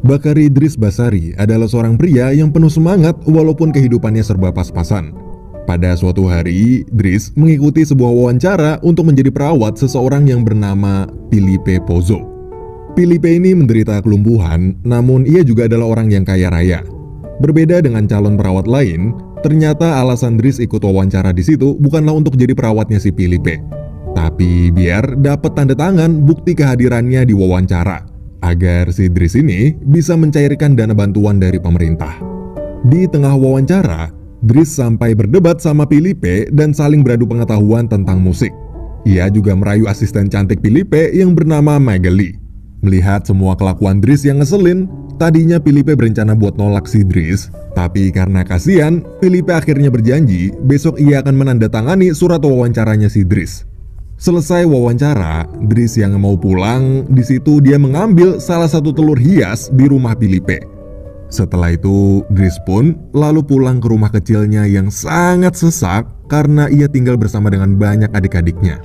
Bakari Dris Basari adalah seorang pria yang penuh semangat walaupun kehidupannya serba pas-pasan. Pada suatu hari, Dris mengikuti sebuah wawancara untuk menjadi perawat seseorang yang bernama Filipe Pozzo. Filipe ini menderita kelumpuhan, namun ia juga adalah orang yang kaya raya. Berbeda dengan calon perawat lain, ternyata alasan Dris ikut wawancara di situ bukanlah untuk jadi perawatnya si Filipe, tapi biar dapat tanda tangan bukti kehadirannya di wawancara, agar si Dris ini bisa mencairkan dana bantuan dari pemerintah. Di tengah wawancara, Dris sampai berdebat sama Filipe dan saling beradu pengetahuan tentang musik. Ia juga merayu asisten cantik Filipe yang bernama Magali. Melihat semua kelakuan Dris yang ngeselin, tadinya Filipe berencana buat nolak si Dris, tapi karena kasihan, Filipe akhirnya berjanji besok ia akan menandatangani surat wawancaranya si Dris. Selesai wawancara, Dris yang mau pulang, di situ dia mengambil salah satu telur hias di rumah Filipe. Setelah itu, Dris pun lalu pulang ke rumah kecilnya yang sangat sesak karena ia tinggal bersama dengan banyak adik-adiknya.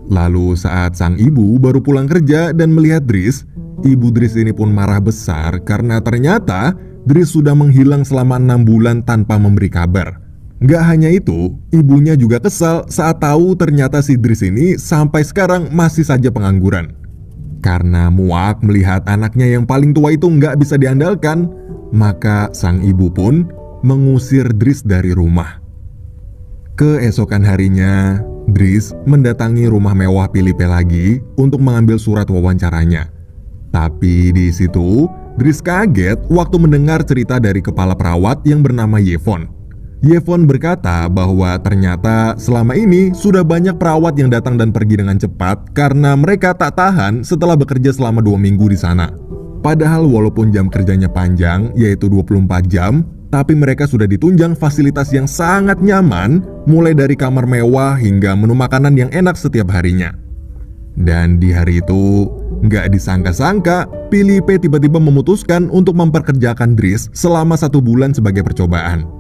Lalu saat sang ibu baru pulang kerja dan melihat Dris, ibu Dris ini pun marah besar karena ternyata Dris sudah menghilang selama 6 bulan tanpa memberi kabar. Gak hanya itu, ibunya juga kesal saat tahu ternyata si Dris ini sampai sekarang masih saja pengangguran. Karena muak melihat anaknya yang paling tua itu gak bisa diandalkan, maka sang ibu pun mengusir Dris dari rumah. Keesokan harinya, Dris mendatangi rumah mewah Filipe lagi untuk mengambil surat wawancaranya. Tapi di situ, Dris kaget waktu mendengar cerita dari kepala perawat yang bernama Yevon. Yevon berkata bahwa ternyata selama ini sudah banyak perawat yang datang dan pergi dengan cepat karena mereka tak tahan setelah bekerja selama 2 minggu di sana. Padahal walaupun jam kerjanya panjang, yaitu 24 jam, tapi mereka sudah ditunjang fasilitas yang sangat nyaman, mulai dari kamar mewah hingga menu makanan yang enak setiap harinya. Dan di hari itu, nggak disangka-sangka, Filipe tiba-tiba memutuskan untuk memperkerjakan Dris selama 1 bulan sebagai percobaan.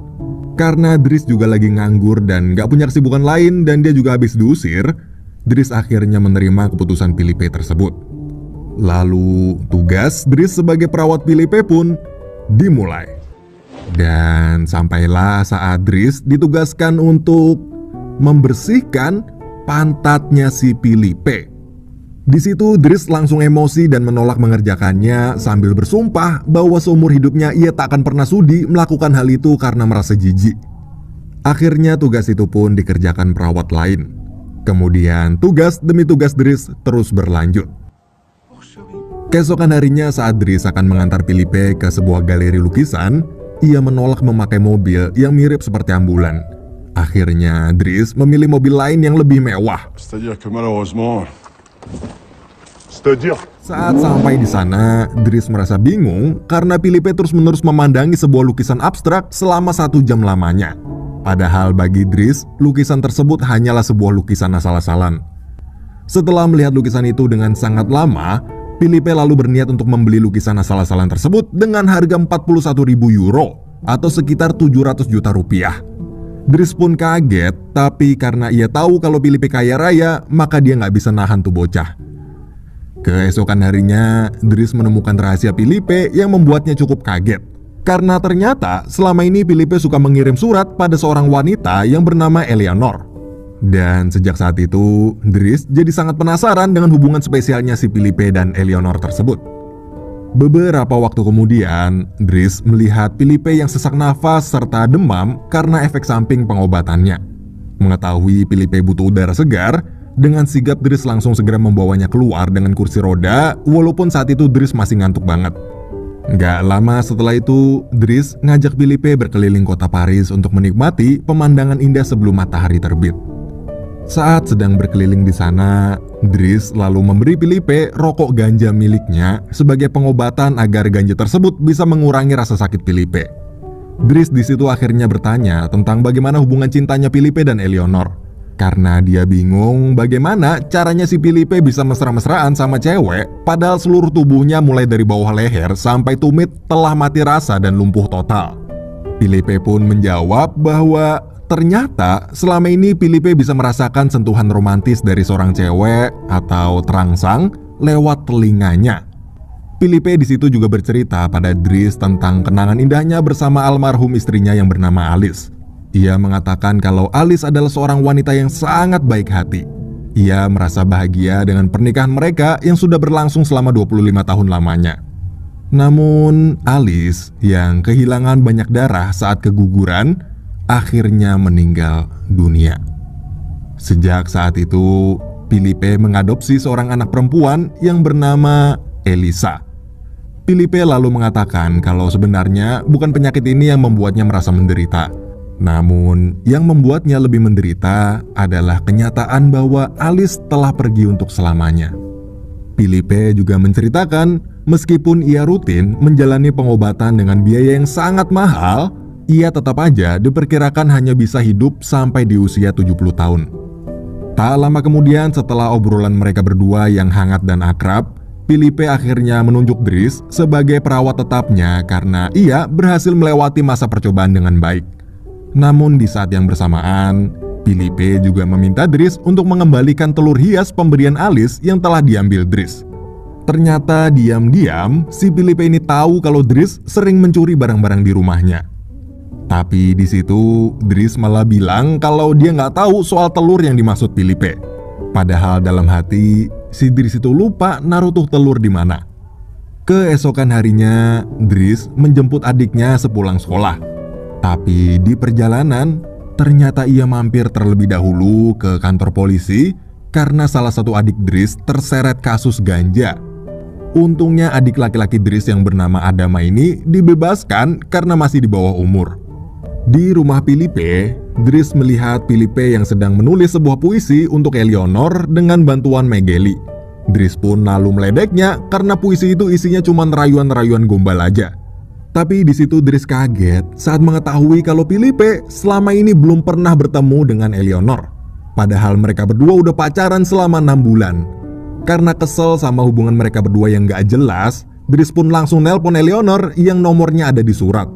Karena Dris juga lagi nganggur dan gak punya kesibukan lain dan dia juga habis diusir, Dris akhirnya menerima keputusan Filipe tersebut. Lalu tugas Dris sebagai perawat Filipe pun dimulai. Dan sampailah saat Dris ditugaskan untuk membersihkan pantatnya si Filipe. Di situ Dris langsung emosi dan menolak mengerjakannya sambil bersumpah bahwa seumur hidupnya ia tak akan pernah sudi melakukan hal itu karena merasa jijik. Akhirnya tugas itu pun dikerjakan perawat lain. Kemudian tugas demi tugas Dris terus berlanjut. Keesokan harinya saat Dris akan mengantar Filipe ke sebuah galeri lukisan, ia menolak memakai mobil yang mirip seperti ambulan. Akhirnya Dris memilih mobil lain yang lebih mewah. Saat sampai di sana, Dris merasa bingung karena Filipe terus-menerus memandangi sebuah lukisan abstrak selama 1 jam lamanya. Padahal bagi Dris, lukisan tersebut hanyalah sebuah lukisan asal-asalan. Setelah melihat lukisan itu dengan sangat lama, Filipe lalu berniat untuk membeli lukisan asal-asalan tersebut dengan harga 41.000 euro atau sekitar 700 juta rupiah. Dris pun kaget, tapi karena ia tahu kalau Filipe kaya raya, maka dia nggak bisa nahan tuh bocah. Keesokan harinya, Dris menemukan rahasia Filipe yang membuatnya cukup kaget. Karena ternyata selama ini Filipe suka mengirim surat pada seorang wanita yang bernama Eleanor. Dan sejak saat itu, Dris jadi sangat penasaran dengan hubungan spesialnya si Filipe dan Eleanor tersebut. Beberapa waktu kemudian, Dris melihat Filipe yang sesak nafas serta demam karena efek samping pengobatannya. Mengetahui Filipe butuh udara segar, dengan sigap Dris langsung segera membawanya keluar dengan kursi roda, walaupun saat itu Dris masih ngantuk banget. Gak lama setelah itu, Dris ngajak Filipe berkeliling kota Paris untuk menikmati pemandangan indah sebelum matahari terbit. Saat sedang berkeliling di sana, Dris lalu memberi Filipe rokok ganja miliknya sebagai pengobatan agar ganja tersebut bisa mengurangi rasa sakit Filipe. Dris di situ akhirnya bertanya tentang bagaimana hubungan cintanya Filipe dan Eleanor. Karena dia bingung bagaimana caranya si Filipe bisa mesra-mesraan sama cewek, padahal seluruh tubuhnya mulai dari bawah leher sampai tumit telah mati rasa dan lumpuh total. Filipe pun menjawab bahwa ternyata selama ini Filipe bisa merasakan sentuhan romantis dari seorang cewek atau terangsang lewat telinganya. Filipe di situ juga bercerita pada Dries tentang kenangan indahnya bersama almarhum istrinya yang bernama Alice. Ia mengatakan kalau Alice adalah seorang wanita yang sangat baik hati. Ia merasa bahagia dengan pernikahan mereka yang sudah berlangsung selama 25 tahun lamanya. Namun Alice yang kehilangan banyak darah saat keguguran akhirnya meninggal dunia. Sejak saat itu, Filipe mengadopsi seorang anak perempuan yang bernama Elisa. Filipe lalu mengatakan kalau sebenarnya bukan penyakit ini yang membuatnya merasa menderita. Namun, yang membuatnya lebih menderita adalah kenyataan bahwa Alice telah pergi untuk selamanya. Filipe juga menceritakan, meskipun ia rutin menjalani pengobatan dengan biaya yang sangat mahal, ia tetap aja diperkirakan hanya bisa hidup sampai di usia 70 tahun. Tak lama kemudian setelah obrolan mereka berdua yang hangat dan akrab, Filipe akhirnya menunjuk Dries sebagai perawat tetapnya karena ia berhasil melewati masa percobaan dengan baik. Namun di saat yang bersamaan, Filipe juga meminta Dries untuk mengembalikan telur hias pemberian Alice yang telah diambil Dries. Ternyata diam-diam si Filipe ini tahu kalau Dries sering mencuri barang-barang di rumahnya. Tapi di situ Dries malah bilang kalau dia nggak tahu soal telur yang dimaksud Filipe. Padahal dalam hati si Dries itu lupa naruh tuh telur di mana. Keesokan harinya Dries menjemput adiknya sepulang sekolah. Tapi di perjalanan ternyata ia mampir terlebih dahulu ke kantor polisi karena salah satu adik Dries terseret kasus ganja. Untungnya adik laki-laki Dries yang bernama Adama ini dibebaskan karena masih di bawah umur. Di rumah Filipe, Dries melihat Filipe yang sedang menulis sebuah puisi untuk Eleanor dengan bantuan Megeli. Dries pun lalu meledeknya karena puisi itu isinya cuma rayuan-rayuan gombal aja. Tapi di situ Dries kaget saat mengetahui kalau Filipe selama ini belum pernah bertemu dengan Eleanor. Padahal mereka berdua udah pacaran selama 6 bulan. Karena kesel sama hubungan mereka berdua yang gak jelas, Dries pun langsung nelpon Eleanor yang nomornya ada di surat.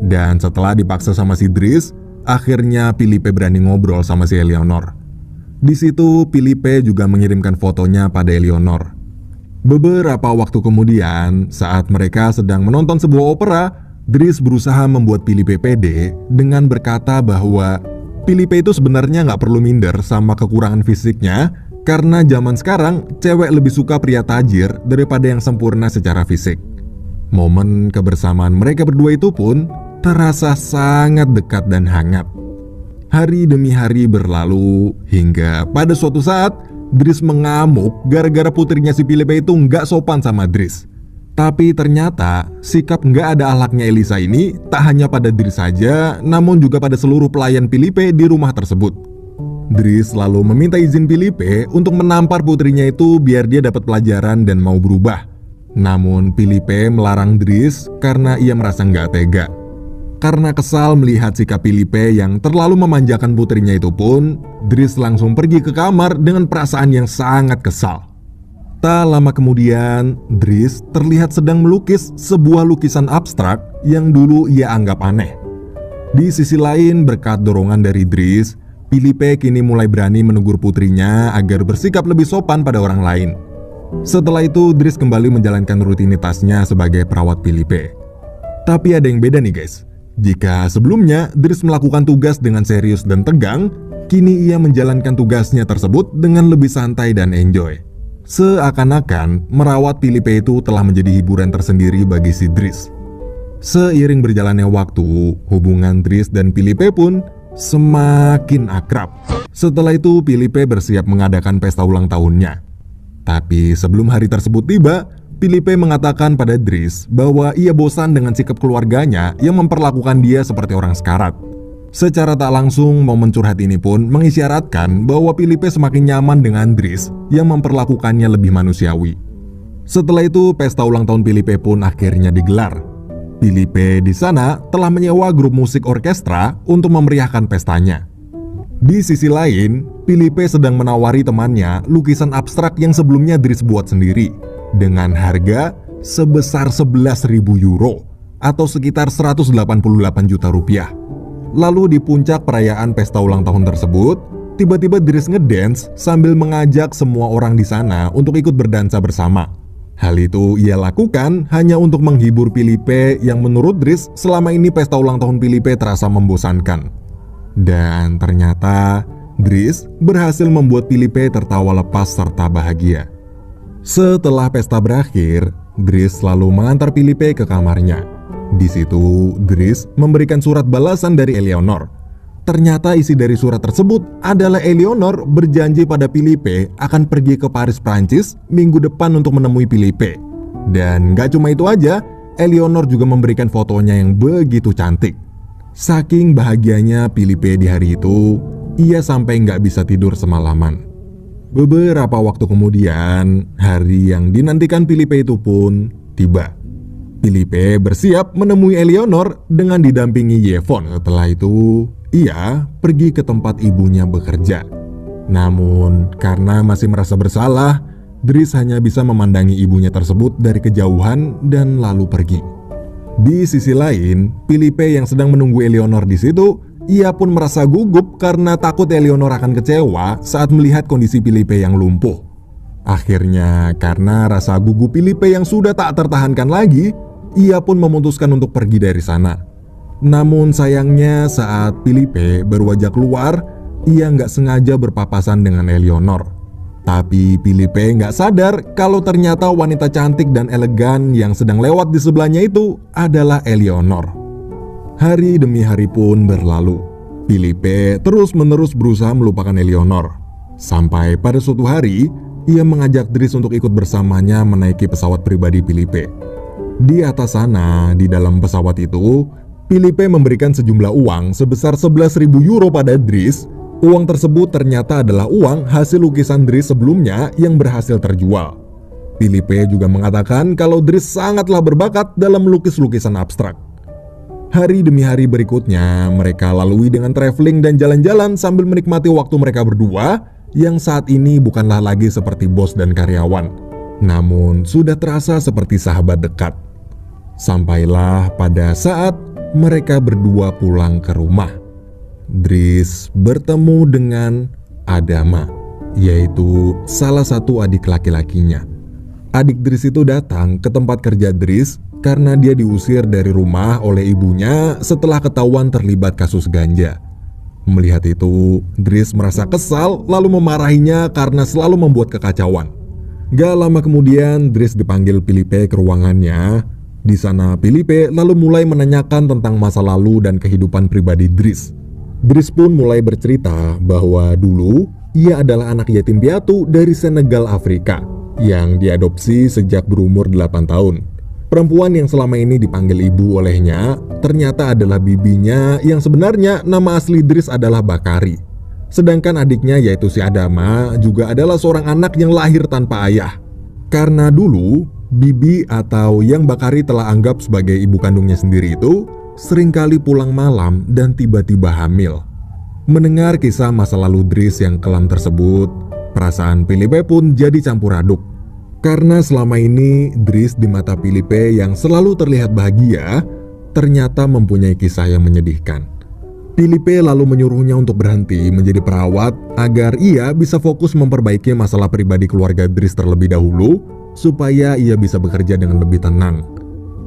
Dan setelah dipaksa sama si Dries, akhirnya Filipe berani ngobrol sama si Eleanor. Di situ Filipe juga mengirimkan fotonya pada Eleanor. Beberapa waktu kemudian, saat mereka sedang menonton sebuah opera, Dries berusaha membuat Filipe pede dengan berkata bahwa Filipe itu sebenarnya nggak perlu minder sama kekurangan fisiknya, karena zaman sekarang cewek lebih suka pria tajir daripada yang sempurna secara fisik. Momen kebersamaan mereka berdua itu pun terasa sangat dekat dan hangat. Hari demi hari berlalu hingga pada suatu saat Dries mengamuk gara-gara putrinya si Filipe itu nggak sopan sama Dries. Tapi ternyata sikap nggak ada akhlaknya Elisa ini tak hanya pada Dries saja, namun juga pada seluruh pelayan Filipe di rumah tersebut. Dries lalu meminta izin Filipe untuk menampar putrinya itu biar dia dapat pelajaran dan mau berubah. Namun Filipe melarang Dries karena ia merasa nggak tega. Karena kesal melihat sikap Filipe yang terlalu memanjakan putrinya itu pun, Dries langsung pergi ke kamar dengan perasaan yang sangat kesal. Tak lama kemudian, Dries terlihat sedang melukis sebuah lukisan abstrak yang dulu ia anggap aneh. Di sisi lain, berkat dorongan dari Dries, Filipe kini mulai berani menegur putrinya agar bersikap lebih sopan pada orang lain. Setelah itu, Dries kembali menjalankan rutinitasnya sebagai perawat Filipe. Tapi ada yang beda nih guys. Jika sebelumnya Dries melakukan tugas dengan serius dan tegang, kini ia menjalankan tugasnya tersebut dengan lebih santai dan enjoy. Seakan-akan merawat Filipe itu telah menjadi hiburan tersendiri bagi si Dries. Seiring berjalannya waktu, hubungan Dries dan Filipe pun semakin akrab. Setelah itu Filipe bersiap mengadakan pesta ulang tahunnya. Tapi sebelum hari tersebut tiba, Filipe mengatakan pada Dries bahwa ia bosan dengan sikap keluarganya yang memperlakukan dia seperti orang sekarat. Secara tak langsung, momen curhat ini pun mengisyaratkan bahwa Filipe semakin nyaman dengan Dries yang memperlakukannya lebih manusiawi. Setelah itu, pesta ulang tahun Filipe pun akhirnya digelar. Filipe di sana telah menyewa grup musik orkestra untuk memeriahkan pestanya. Di sisi lain, Filipe sedang menawari temannya lukisan abstrak yang sebelumnya Dries buat sendiri dengan harga sebesar 11.000 euro atau sekitar 188 juta rupiah. Lalu di puncak perayaan pesta ulang tahun tersebut, tiba-tiba Dries ngedance sambil mengajak semua orang di sana untuk ikut berdansa bersama. Hal itu ia lakukan hanya untuk menghibur Filipe yang menurut Dries selama ini pesta ulang tahun Filipe terasa membosankan. Dan ternyata Dries berhasil membuat Filipe tertawa lepas serta bahagia. Setelah pesta berakhir, Dries lalu mengantar Filipe ke kamarnya. Di situ Dries memberikan surat balasan dari Eleanor. Ternyata isi dari surat tersebut adalah Eleanor berjanji pada Filipe akan pergi ke Paris, Prancis minggu depan untuk menemui Filipe. Dan gak cuma itu aja, Eleanor juga memberikan fotonya yang begitu cantik. Saking bahagianya Filipe di hari itu, ia sampai gak bisa tidur semalaman. Beberapa waktu kemudian, hari yang dinantikan Filipe itu pun tiba. Filipe bersiap menemui Eleanor dengan didampingi Yvonne. Setelah itu, ia pergi ke tempat ibunya bekerja. Namun, karena masih merasa bersalah, Dries hanya bisa memandangi ibunya tersebut dari kejauhan dan lalu pergi. Di sisi lain, Filipe yang sedang menunggu Eleanor di situ, ia pun merasa gugup karena takut Eleanor akan kecewa saat melihat kondisi Filipe yang lumpuh. Akhirnya, karena rasa gugup Filipe yang sudah tak tertahankan lagi, ia pun memutuskan untuk pergi dari sana. Namun sayangnya saat Filipe berwajah keluar, ia nggak sengaja berpapasan dengan Eleanor. Tapi Filipe nggak sadar kalau ternyata wanita cantik dan elegan yang sedang lewat di sebelahnya itu adalah Eleanor. Hari demi hari pun berlalu. Filipe terus-menerus berusaha melupakan Eleanor. Sampai pada suatu hari, ia mengajak Dries untuk ikut bersamanya menaiki pesawat pribadi Filipe. Di atas sana, di dalam pesawat itu, Filipe memberikan sejumlah uang sebesar 11.000 euro pada Dries. Uang tersebut ternyata adalah uang hasil lukisan Dries sebelumnya yang berhasil terjual. Filipe juga mengatakan kalau Dries sangatlah berbakat dalam melukis lukisan abstrak. Hari demi hari berikutnya, mereka lalui dengan traveling dan jalan-jalan sambil menikmati waktu mereka berdua yang saat ini bukanlah lagi seperti bos dan karyawan, namun sudah terasa seperti sahabat dekat. Sampailah pada saat mereka berdua pulang ke rumah. Dries bertemu dengan Adama, yaitu salah satu adik laki-lakinya. Adik Dries itu datang ke tempat kerja Dries karena dia diusir dari rumah oleh ibunya setelah ketahuan terlibat kasus ganja. Melihat itu, Dries merasa kesal lalu memarahinya karena selalu membuat kekacauan. Gak lama kemudian, Dries dipanggil Filipe ke ruangannya. Di sana Filipe lalu mulai menanyakan tentang masa lalu dan kehidupan pribadi Dries. Dries pun mulai bercerita bahwa dulu ia adalah anak yatim piatu dari Senegal, Afrika, yang diadopsi sejak berumur 8 tahun. Perempuan yang selama ini dipanggil ibu olehnya ternyata adalah bibinya yang sebenarnya nama asli Dries adalah Bakari. Sedangkan adiknya yaitu si Adama juga adalah seorang anak yang lahir tanpa ayah. Karena dulu bibi atau yang Bakari telah anggap sebagai ibu kandungnya sendiri itu seringkali pulang malam dan tiba-tiba hamil. Mendengar kisah masa lalu Dries yang kelam tersebut, perasaan Filipe pun jadi campur aduk. Karena selama ini Dries di mata Filipe yang selalu terlihat bahagia, ternyata mempunyai kisah yang menyedihkan. Filipe lalu menyuruhnya untuk berhenti menjadi perawat agar ia bisa fokus memperbaiki masalah pribadi keluarga Dries terlebih dahulu, supaya ia bisa bekerja dengan lebih tenang.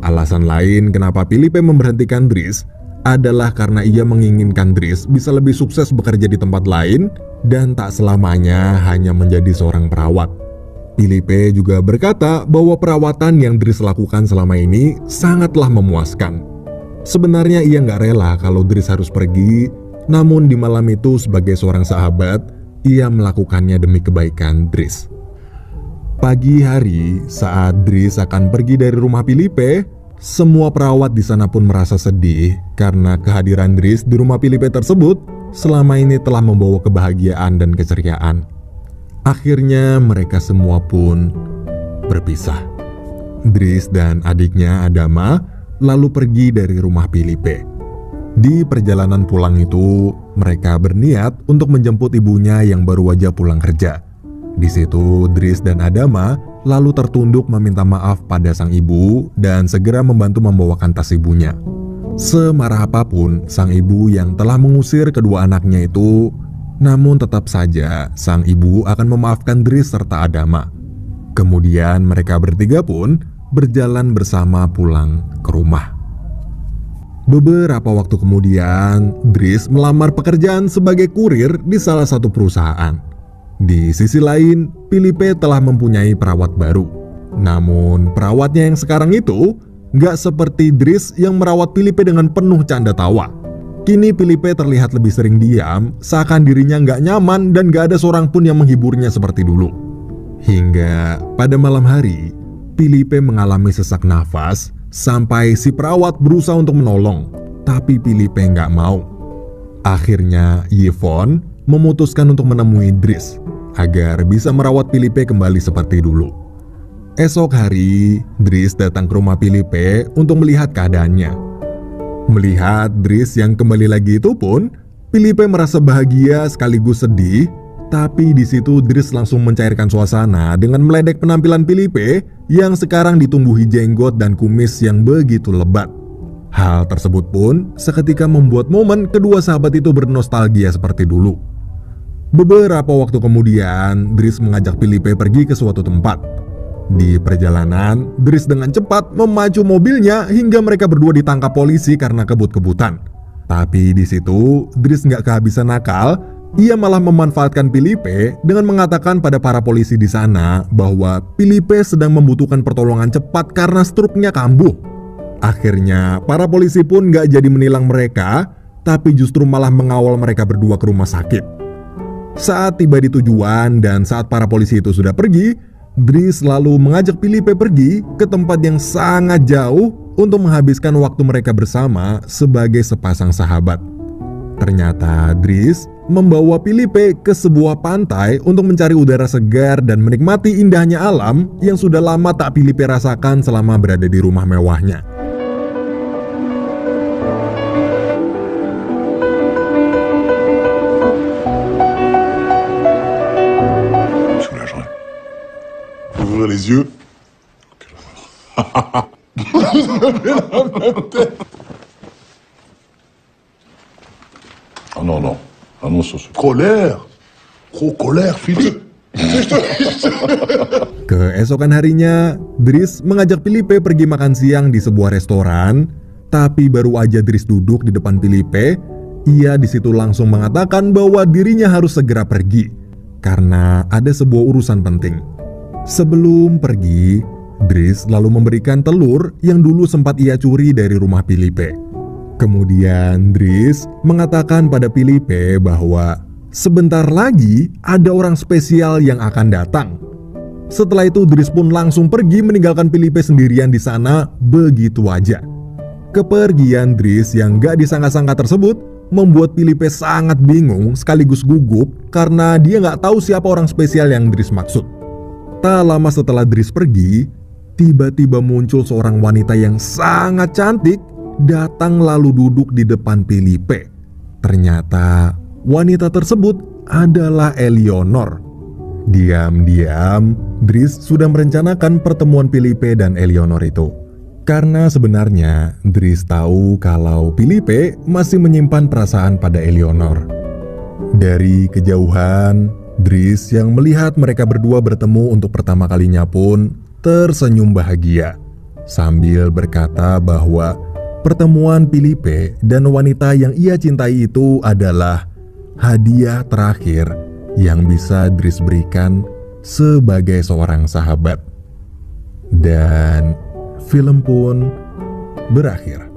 Alasan lain kenapa Filipe memberhentikan Dries adalah karena ia menginginkan Dries bisa lebih sukses bekerja di tempat lain dan tak selamanya hanya menjadi seorang perawat. Filipe juga berkata bahwa perawatan yang Dries lakukan selama ini sangatlah memuaskan. Sebenarnya ia nggak rela kalau Dries harus pergi, namun di malam itu sebagai seorang sahabat, ia melakukannya demi kebaikan Dries. Pagi hari, saat Dries akan pergi dari rumah Filipe, semua perawat di sana pun merasa sedih karena kehadiran Dries di rumah Filipe tersebut selama ini telah membawa kebahagiaan dan keceriaan. Akhirnya mereka semua pun berpisah. Dries dan adiknya Adama lalu pergi dari rumah Filipe. Di perjalanan pulang itu, mereka berniat untuk menjemput ibunya yang baru aja pulang kerja. Di situ, Dries dan Adama lalu tertunduk meminta maaf pada sang ibu dan segera membantu membawakan tas ibunya. Semarah apapun sang ibu yang telah mengusir kedua anaknya itu, namun tetap saja sang ibu akan memaafkan Dries serta Adama. Kemudian mereka bertiga pun berjalan bersama pulang ke rumah. Beberapa waktu kemudian, Dries melamar pekerjaan sebagai kurir di salah satu perusahaan. Di sisi lain, Philippe telah mempunyai perawat baru. Namun perawatnya yang sekarang itu nggak seperti Dries yang merawat Philippe dengan penuh canda tawa. Kini Philippe terlihat lebih sering diam, seakan dirinya nggak nyaman dan nggak ada seorang pun yang menghiburnya seperti dulu. Hingga pada malam hari, Philippe mengalami sesak nafas sampai si perawat berusaha untuk menolong, tapi Philippe nggak mau. Akhirnya Yvonne memutuskan untuk menemui Dries agar bisa merawat Philippe kembali seperti dulu. Esok hari, Dries datang ke rumah Philippe untuk melihat keadaannya. Melihat Dries yang kembali lagi itu pun, Philippe merasa bahagia sekaligus sedih. Tapi di situ Dries langsung mencairkan suasana dengan meledek penampilan Philippe yang sekarang ditumbuhi jenggot dan kumis yang begitu lebat. Hal tersebut pun seketika membuat momen kedua sahabat itu bernostalgia seperti dulu. Beberapa waktu kemudian, Dries mengajak Philippe pergi ke suatu tempat. Di perjalanan, Dries dengan cepat memacu mobilnya hingga mereka berdua ditangkap polisi karena kebut-kebutan. Tapi di situ, Dries nggak kehabisan nakal. Ia malah memanfaatkan Philippe dengan mengatakan pada para polisi di sana bahwa Philippe sedang membutuhkan pertolongan cepat karena struknya kambuh. Akhirnya, para polisi pun gak jadi menilang mereka, tapi justru malah mengawal mereka berdua ke rumah sakit. Saat tiba di tujuan dan saat para polisi itu sudah pergi, Dries lalu mengajak Philippe pergi ke tempat yang sangat jauh untuk menghabiskan waktu mereka bersama sebagai sepasang sahabat. Ternyata Dries membawa Philippe ke sebuah pantai untuk mencari udara segar dan menikmati indahnya alam yang sudah lama tak Philippe rasakan selama berada di rumah mewahnya. Soulagerait. Ouvrir les yeux. Ah non, non. Ah non, ça c'est colère. Trop colère, Philippe. Keesokan harinya, Dries mengajak Philippe pergi makan siang di sebuah restoran. Tapi baru aja Dries duduk di depan Philippe, ia di situ langsung mengatakan bahwa dirinya harus segera pergi karena ada sebuah urusan penting. Sebelum pergi, Dries lalu memberikan telur yang dulu sempat ia curi dari rumah Philippe. Kemudian Dries mengatakan pada Philippe bahwa sebentar lagi ada orang spesial yang akan datang. Setelah itu Dries pun langsung pergi meninggalkan Philippe sendirian di sana begitu aja. Kepergian Dries yang gak disangka-sangka tersebut membuat Philippe sangat bingung sekaligus gugup karena dia gak tahu siapa orang spesial yang Dries maksud. Tak lama setelah Dries pergi, tiba-tiba muncul seorang wanita yang sangat cantik datang lalu duduk di depan Philippe. Ternyata wanita tersebut adalah Eleonore. Diam-diam, Dries sudah merencanakan pertemuan Philippe dan Eleonore itu. Karena sebenarnya Dries tahu kalau Philippe masih menyimpan perasaan pada Eleonore. Dari kejauhan, Dries yang melihat mereka berdua bertemu untuk pertama kalinya pun tersenyum bahagia sambil berkata bahwa pertemuan Philippe dan wanita yang ia cintai itu adalah hadiah terakhir yang bisa Dries berikan sebagai seorang sahabat. Dan film pun berakhir.